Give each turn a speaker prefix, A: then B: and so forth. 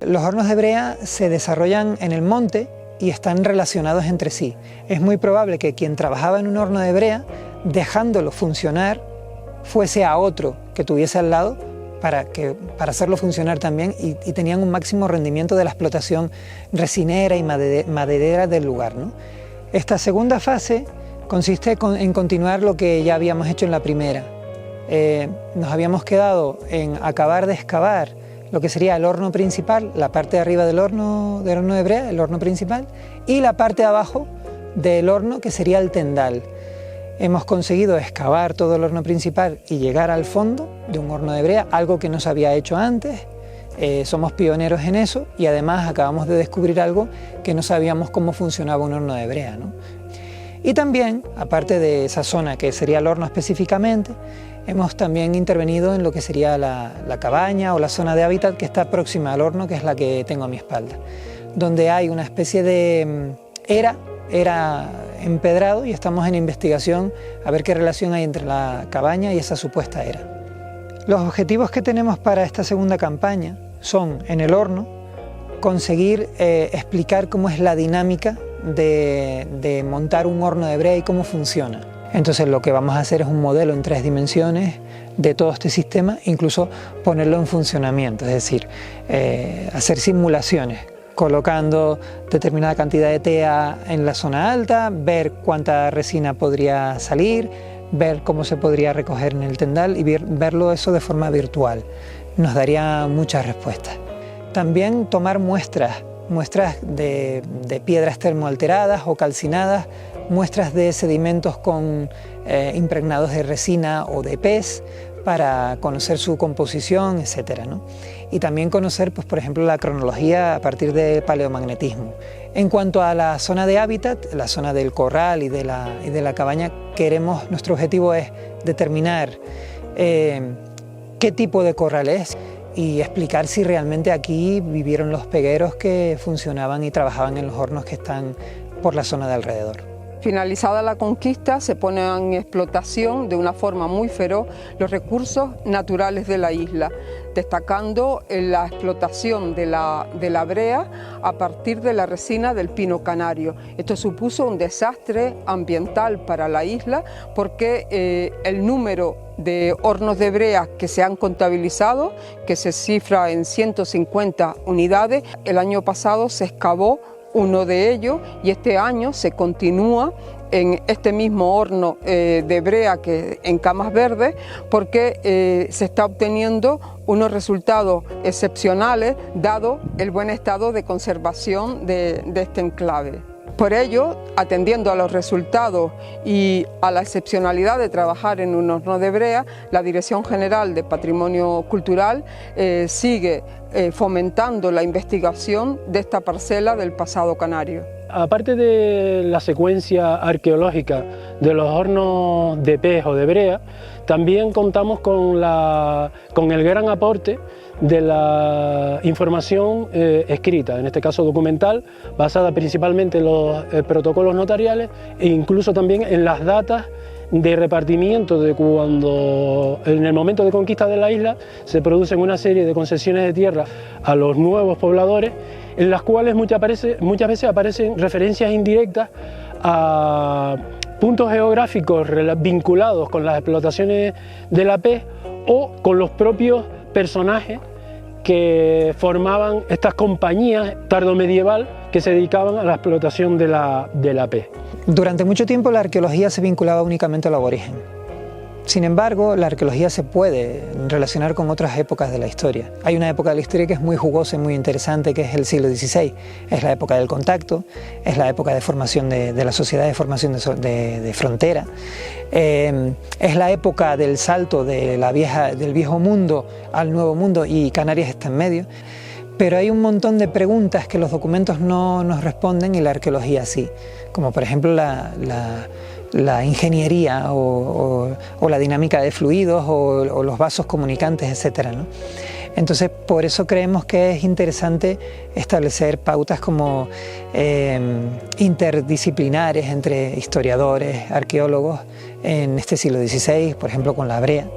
A: Los hornos de brea se desarrollan en el monte y están relacionados entre sí. Es muy probable que quien trabajaba en un horno de brea, dejándolo funcionar, fuese a otro que tuviese al lado para hacerlo funcionar también y tenían un máximo rendimiento de la explotación resinera y maderera del lugar, ¿no? Esta segunda fase consiste en continuar lo que ya habíamos hecho en la primera. Nos habíamos quedado en acabar de excavar lo que sería el horno principal, la parte de arriba del horno de brea, el horno principal, y la parte de abajo del horno, que sería el tendal. Hemos conseguido excavar todo el horno principal y llegar al fondo de un horno de brea, algo que no se había hecho antes. Somos pioneros en eso y además acabamos de descubrir algo que no sabíamos cómo funcionaba un horno de brea, ¿no? Y también, aparte de esa zona que sería el horno específicamente, hemos también intervenido en lo que sería la cabaña o la zona de hábitat que está próxima al horno, que es la que tengo a mi espalda, donde hay una especie de era empedrado y estamos en investigación a ver qué relación hay entre la cabaña y esa supuesta era. Los objetivos que tenemos para esta segunda campaña son, en el horno, conseguir explicar cómo es la dinámica de montar un horno de brea y cómo funciona. Entonces lo que vamos a hacer es un modelo en 3 dimensiones de todo este sistema, incluso ponerlo en funcionamiento, es decir, hacer simulaciones, colocando determinada cantidad de tea en la zona alta, ver cuánta resina podría salir, ver cómo se podría recoger en el tendal y verlo eso de forma virtual. Nos daría muchas respuestas. También tomar muestras de piedras termoalteradas o calcinadas, muestras de sedimentos impregnados de resina o de pez para conocer su composición, etc., ¿no? Y también conocer, pues, por ejemplo, la cronología a partir del paleomagnetismo. En cuanto a la zona de hábitat, la zona del corral y de la cabaña, nuestro objetivo es determinar qué tipo de corral es y explicar si realmente aquí vivieron los pegueros que funcionaban y trabajaban en los hornos que están por la zona de alrededor.
B: Finalizada la conquista, se ponen en explotación de una forma muy feroz los recursos naturales de la isla, destacando la explotación de la brea a partir de la resina del pino canario. Esto supuso un desastre ambiental para la isla porque el número de hornos de brea que se han contabilizado, que se cifra en 150 unidades, el año pasado se excavó uno de ellos y este año se continúa en este mismo horno de brea que en Camas Verdes porque se está obteniendo unos resultados excepcionales dado el buen estado de conservación de este enclave. Por ello, atendiendo a los resultados y a la excepcionalidad de trabajar en un horno de brea, la Dirección General de Patrimonio Cultural sigue fomentando la investigación de esta parcela del pasado canario.
C: Aparte de la secuencia arqueológica de los hornos de pez o de brea, también contamos con el gran aporte de la información escrita, en este caso documental, basada principalmente en los protocolos notariales e incluso también en las datas de repartimiento de cuando en el momento de conquista de la isla se producen una serie de concesiones de tierra a los nuevos pobladores, en las cuales muchas veces aparecen referencias indirectas a puntos geográficos vinculados con las explotaciones de la pez o con los propios personajes que formaban estas compañías tardomedieval que se dedicaban a la explotación de la pez.
A: Durante mucho tiempo la arqueología se vinculaba únicamente al aborigen. Sin embargo, la arqueología se puede relacionar con otras épocas de la historia. Hay una época de la historia que es muy jugosa y muy interesante, que es el siglo XVI. Es la época del contacto, es la época de formación de la sociedad, de formación de frontera. Es la época del salto del viejo mundo al nuevo mundo y Canarias está en medio. Pero hay un montón de preguntas que los documentos no nos responden y la arqueología sí, como por ejemplo la ingeniería o la dinámica de fluidos o los vasos comunicantes, etcétera, ¿no? Entonces, por eso creemos que es interesante establecer pautas como interdisciplinares entre historiadores, arqueólogos en este siglo XVI, por ejemplo con la brea.